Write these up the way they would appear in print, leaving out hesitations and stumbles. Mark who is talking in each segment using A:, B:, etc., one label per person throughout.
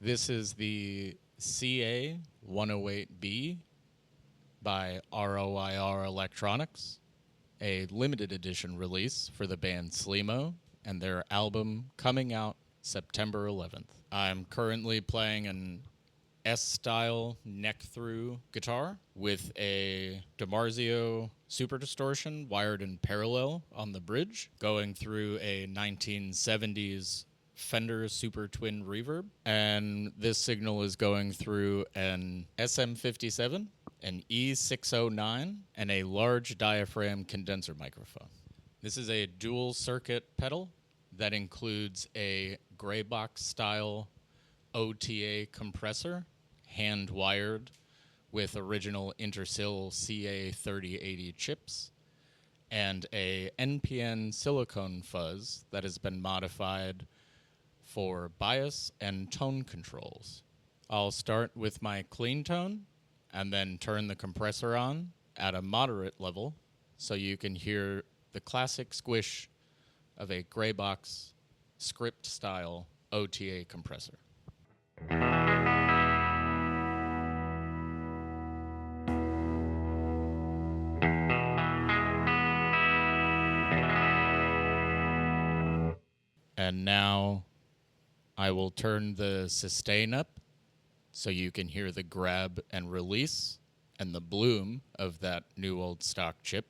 A: This is the CA-108b by RoIR Electronics, a limited edition release for the band Sliimo and their album coming out September 11th. I'm currently playing an S-style neck-through guitar with a DiMarzio Super Distortion wired in parallel on the bridge, going through a 1970s Fender Super Twin Reverb. And this signal is going through an SM57, an E609, and a large diaphragm condenser microphone. This is a dual circuit pedal that includes a gray box style OTA compressor, hand wired with original Intersil CA-3080 chips, and a NPN silicone fuzz that has been modified for bias and tone controls. I'll start with my clean tone and then turn the compressor on at a moderate level so you can hear the classic squish of a gray box script style OTA compressor. And now I will turn the sustain up so you can hear the grab and release and the bloom of that new old stock chip.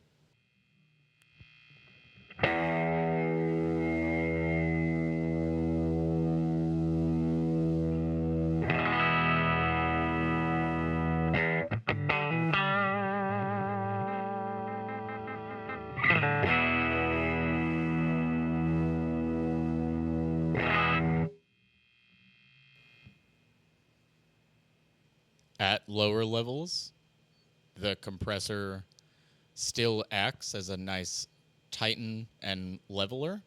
A: At lower levels, the compressor still acts as a nice tighten and leveler,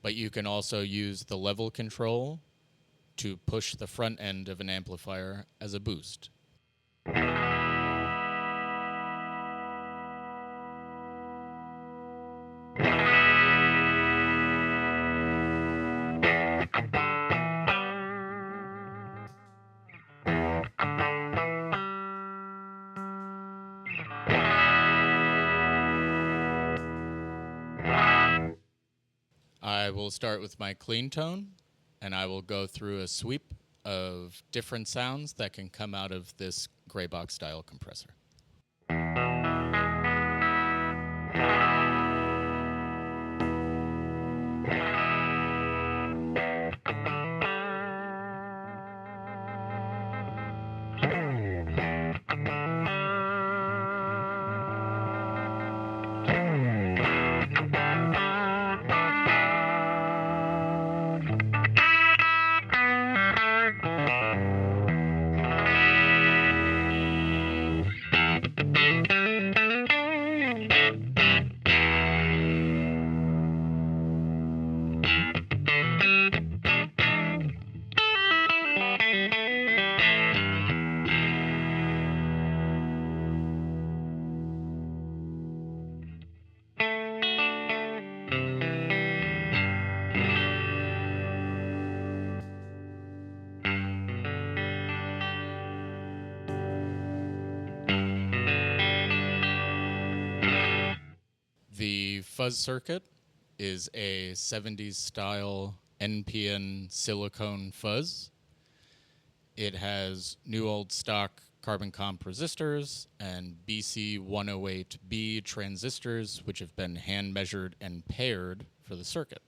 A: but you can also use the level control to push the front end of an amplifier as a boost. I will start with my clean tone, and I will go through a sweep of different sounds that can come out of this gray box style compressor. The Fuzz circuit is a 70s style NPN silicone fuzz. It has new old stock carbon comp resistors and BC-108b transistors, which have been hand measured and paired for the circuit.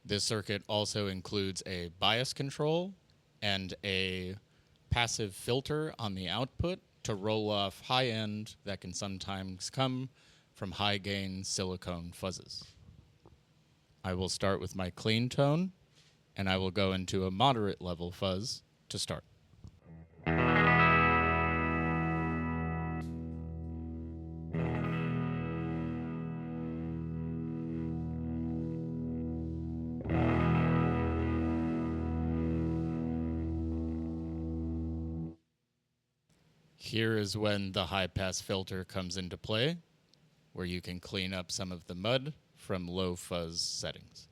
A: This circuit also includes a bias control and a passive filter on the output to roll off high end that can sometimes come from high-gain silicone fuzzes. I will start with my clean tone, and I will go into a moderate level fuzz to start. Here is when the high-pass filter comes into play, where you can clean up some of the mud from low fuzz settings.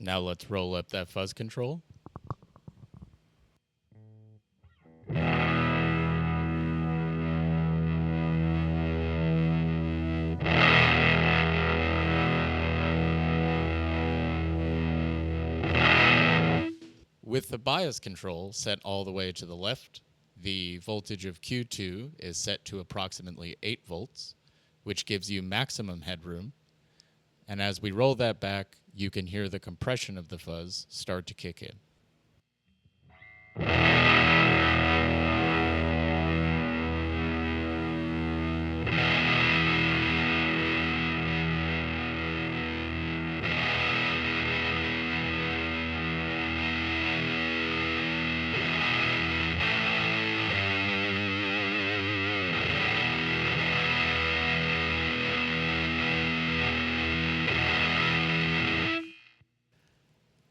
A: Now let's roll up that fuzz control. With the bias control set all the way to the left, the voltage of Q2 is set to approximately 8 volts, which gives you maximum headroom. And as we roll that back, you can hear the compression of the fuzz start to kick in.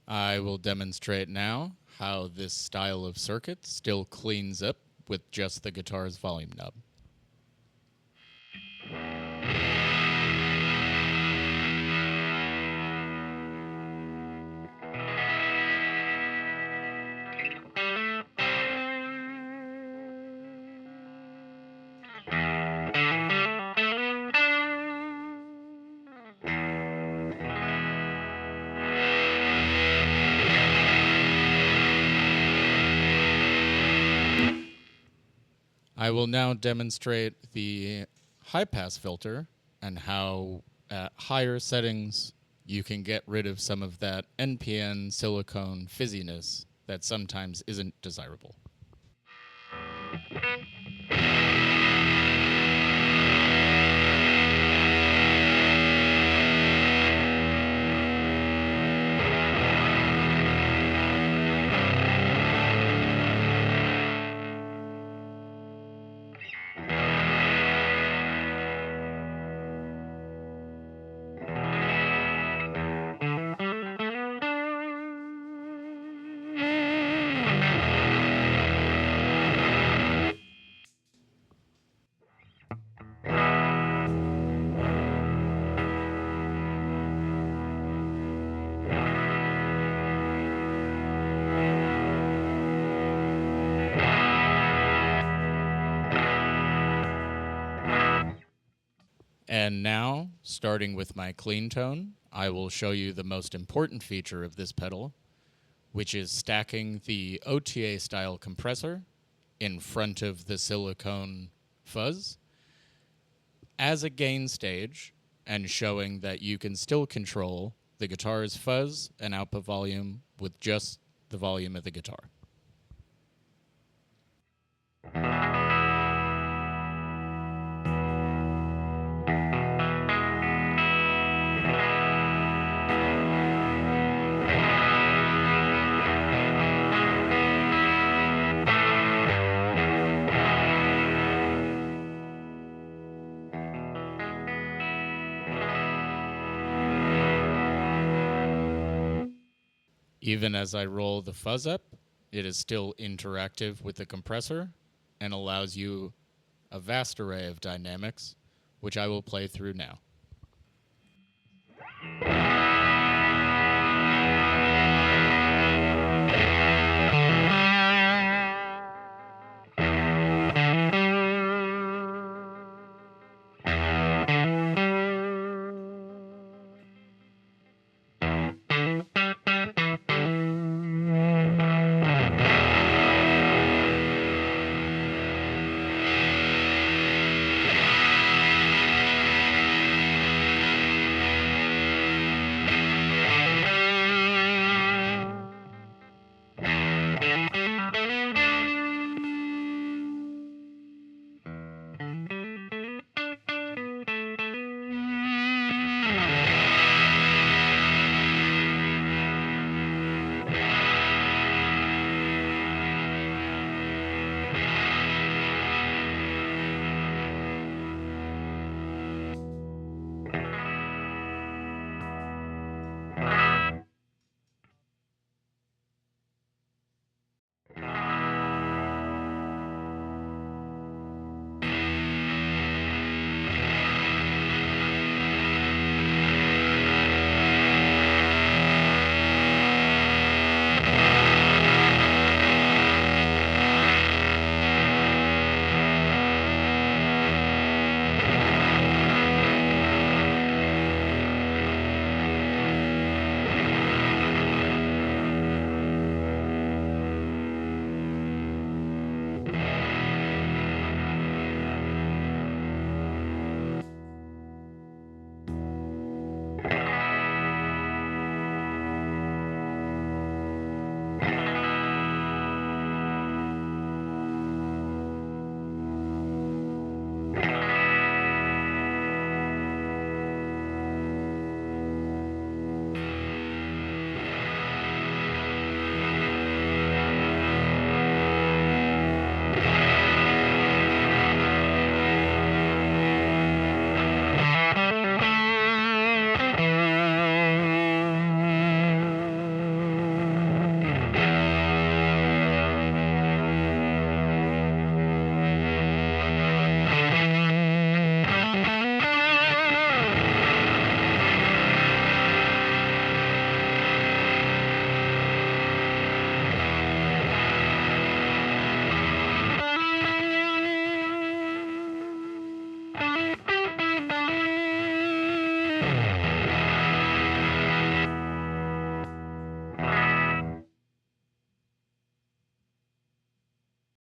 A: I will demonstrate now how this style of circuit still cleans up with just the guitar's volume knob. I will now demonstrate the high-pass filter and how at higher settings you can get rid of some of that NPN silicone fizziness that sometimes isn't desirable. And now, starting with my clean tone, I will show you the most important feature of this pedal, which is stacking the OTA-style compressor in front of the silicone fuzz as a gain stage and showing that you can still control the guitar's fuzz and output volume with just the volume of the guitar. Even as I roll the fuzz up, it is still interactive with the compressor and allows you a vast array of dynamics, which I will play through now.